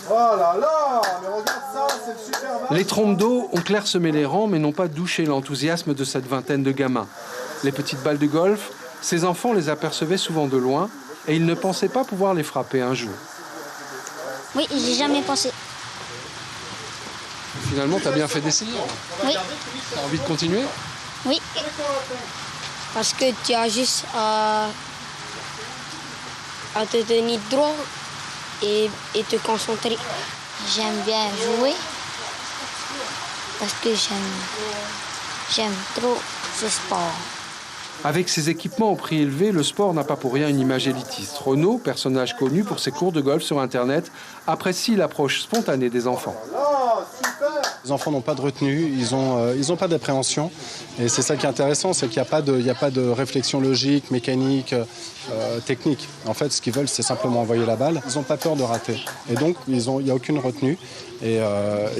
Oh là là, mais regarde ça, c'est le super vache. Les trompes d'eau ont clairsemé les rangs, mais n'ont pas douché l'enthousiasme de cette vingtaine de gamins. Les petites balles de golf, ces enfants les apercevaient souvent de loin et ils ne pensaient pas pouvoir les frapper un jour. Oui, j'ai jamais pensé. Finalement, tu as bien fait d'essayer. Oui. Tu as envie de continuer? Oui. Parce que tu as juste à te tenir droit et te concentrer. J'aime bien jouer parce que j'aime trop ce sport. Avec ses équipements au prix élevé, le sport n'a pas pour rien une image élitiste. Renaud, personnage connu pour ses cours de golf sur Internet, apprécie l'approche spontanée des enfants. Les enfants n'ont pas de retenue, ils ont pas d'appréhension. Et c'est ça qui est intéressant, c'est qu'il n'y a pas de réflexion logique, mécanique, technique. En fait, ce qu'ils veulent, c'est simplement envoyer la balle. Ils n'ont pas peur de rater. Et donc, il n'y a aucune retenue. Et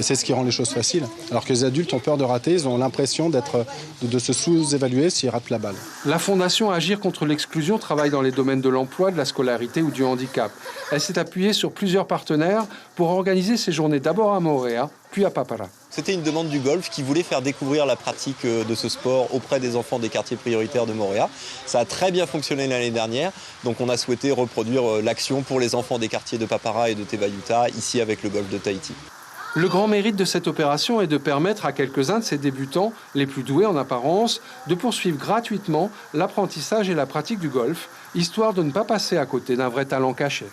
c'est ce qui rend les choses faciles. Alors que les adultes ont peur de rater, ils ont l'impression de se sous-évaluer s'ils ratent la balle. La Fondation Agir contre l'exclusion travaille dans les domaines de l'emploi, de la scolarité ou du handicap. Elle s'est appuyée sur plusieurs partenaires pour organiser ces journées d'abord à Moorea, puis à Papara. C'était une demande du golf qui voulait faire découvrir la pratique de ce sport auprès des enfants des quartiers prioritaires de Moorea. Ça a très bien fonctionné l'année dernière, donc on a souhaité reproduire l'action pour les enfants des quartiers de Papara et de Tevayuta, ici avec le golf de Tahiti. Le grand mérite de cette opération est de permettre à quelques-uns de ces débutants, les plus doués en apparence, de poursuivre gratuitement l'apprentissage et la pratique du golf, histoire de ne pas passer à côté d'un vrai talent caché.